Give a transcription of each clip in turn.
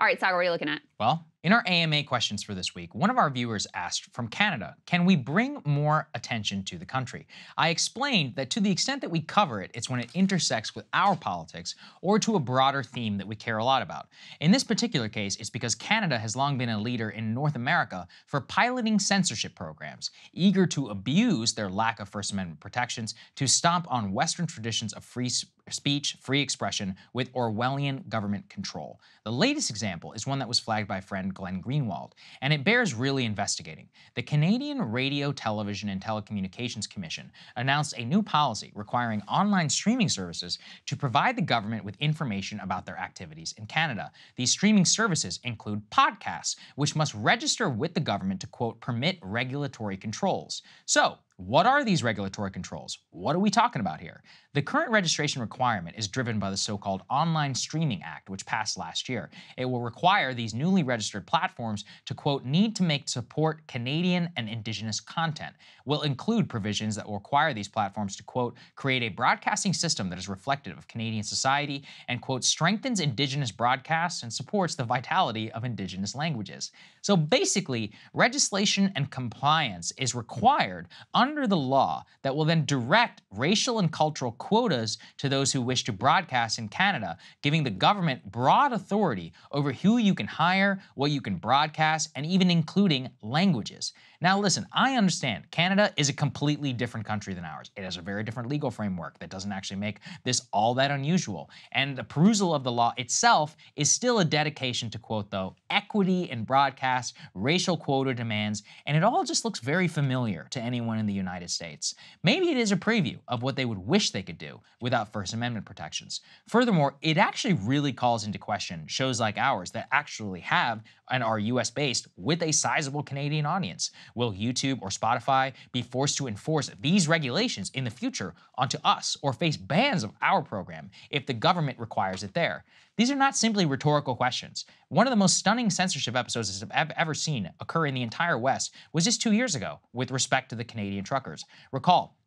All right, Sagar, what are you looking at? Well, in our AMA questions for this week, one of our viewers asked from Canada, can we bring more attention to the country? I explained that to the extent that we cover it, it's when it intersects with our politics or to a broader theme that we care a lot about. In this particular case, it's because Canada has long been a leader in North America for piloting censorship programs, eager to abuse their lack of First Amendment protections to stomp on Western traditions of free speech, free expression with Orwellian government control. The latest example is one that was flagged by friend Glenn Greenwald, and it bears really investigating. The Canadian Radio, Television and Telecommunications Commission announced a new policy requiring online streaming services to provide the government with information about their activities in Canada. These streaming services include podcasts, which must register with the government to, quote, permit regulatory controls. So, what are these regulatory controls? What are we talking about here? The current registration requirement is driven by the so-called Online Streaming Act, which passed last year. It will require these newly registered platforms to, quote, need to make support Canadian and Indigenous content. Will include provisions that will require these platforms to, quote, create a broadcasting system that is reflective of Canadian society and, quote, strengthens Indigenous broadcasts and supports the vitality of Indigenous languages. So basically, legislation and compliance is required under the law that will then direct racial and cultural quotas to those who wish to broadcast in Canada, giving the government broad authority over who you can hire, what you can broadcast, and even including languages. Now listen, I understand Canada is a completely different country than ours. It has a very different legal framework that doesn't actually make this all that unusual. And the perusal of the law itself is still a dedication to, quote though, equity in broadcast, racial quota demands, and it all just looks very familiar to anyone in the United States. Maybe it is a preview of what they would wish they could do without First Amendment protections. Furthermore, it actually really calls into question shows like ours that actually have and are US-based with a sizable Canadian audience. Will YouTube or Spotify be forced to enforce these regulations in the future onto us or face bans of our program if the government requires it there? These are not simply rhetorical questions. One of the most stunning censorship episodes I've ever seen occur in the entire West was just 2 years ago with respect to the Canadian truckers. Recall,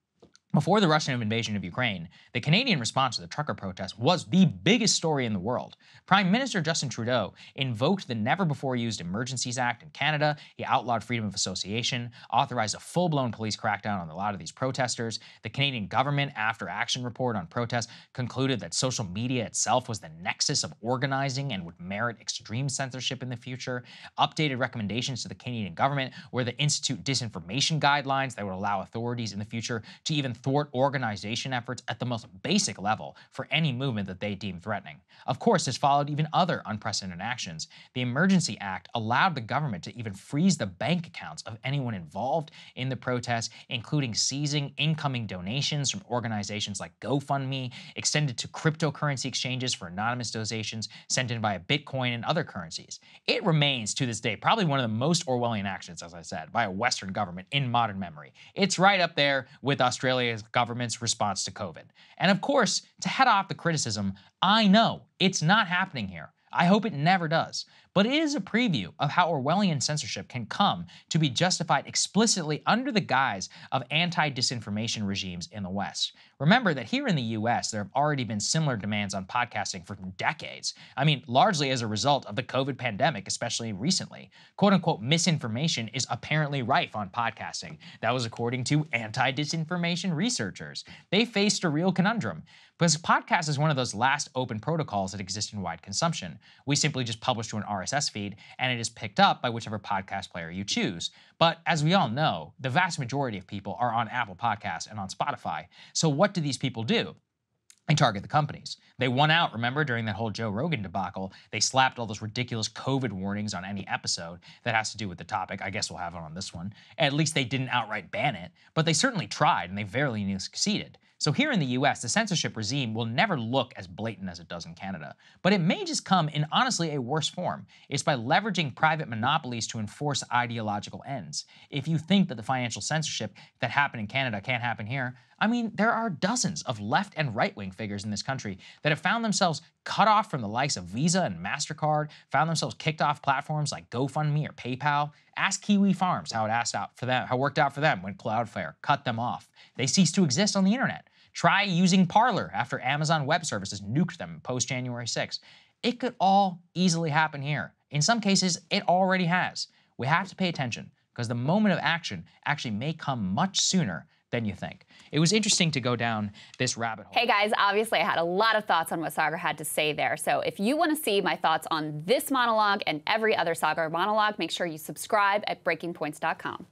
before the Russian invasion of Ukraine, the Canadian response to the trucker protest was the biggest story in the world. Prime Minister Justin Trudeau invoked the never-before-used Emergencies Act in Canada. He outlawed freedom of association, authorized a full-blown police crackdown on a lot of these protesters. The Canadian government, after action report on protests, concluded that social media itself was the nexus of organizing and would merit extreme censorship in the future. Updated recommendations to the Canadian government were the institute disinformation guidelines that would allow authorities in the future to even thwart organization efforts at the most basic level for any movement that they deem threatening. Of course, this followed even other unprecedented actions. The Emergency Act allowed the government to even freeze the bank accounts of anyone involved in the protests, including seizing incoming donations from organizations like GoFundMe, extended to cryptocurrency exchanges for anonymous donations sent in via Bitcoin and other currencies. It remains, to this day, probably one of the most Orwellian actions, as I said, by a Western government in modern memory. It's right up there with Australia's government's response to COVID. And of course, to head off the criticism, I know it's not happening here. I hope it never does. But it is a preview of how Orwellian censorship can come to be justified explicitly under the guise of anti-disinformation regimes in the West. Remember that here in the US, there have already been similar demands on podcasting for decades. I mean, largely as a result of the COVID pandemic, especially recently. Quote-unquote misinformation is apparently rife on podcasting. That was according to anti-disinformation researchers. They faced a real conundrum. Because podcast is one of those last open protocols that exist in wide consumption. We simply just publish to an RSS feed, and it is picked up by whichever podcast player you choose. But as we all know, the vast majority of people are on Apple Podcasts and on Spotify. So what do these people do? They target the companies. They won out, remember, during that whole Joe Rogan debacle. They slapped all those ridiculous COVID warnings on any episode that has to do with the topic. I guess we'll have it on this one. At least they didn't outright ban it, but they certainly tried, and they very succeeded. So here in the US, the censorship regime will never look as blatant as it does in Canada, but it may just come in honestly a worse form. It's by leveraging private monopolies to enforce ideological ends. If you think that the financial censorship that happened in Canada can't happen here, I mean, there are dozens of left and right-wing figures in this country that have found themselves cut off from the likes of Visa and MasterCard, found themselves kicked off platforms like GoFundMe or PayPal. Ask Kiwi Farms how it worked out for them when Cloudflare cut them off. They ceased to exist on the internet. Try using Parler after Amazon Web Services nuked them post-January 6th. It could all easily happen here. In some cases, it already has. We have to pay attention because the moment of action actually may come much sooner than you think. It was interesting to go down this rabbit hole. Hey guys, obviously I had a lot of thoughts on what Saagar had to say there. So if you want to see my thoughts on this monologue and every other Saagar monologue, make sure you subscribe at breakingpoints.com.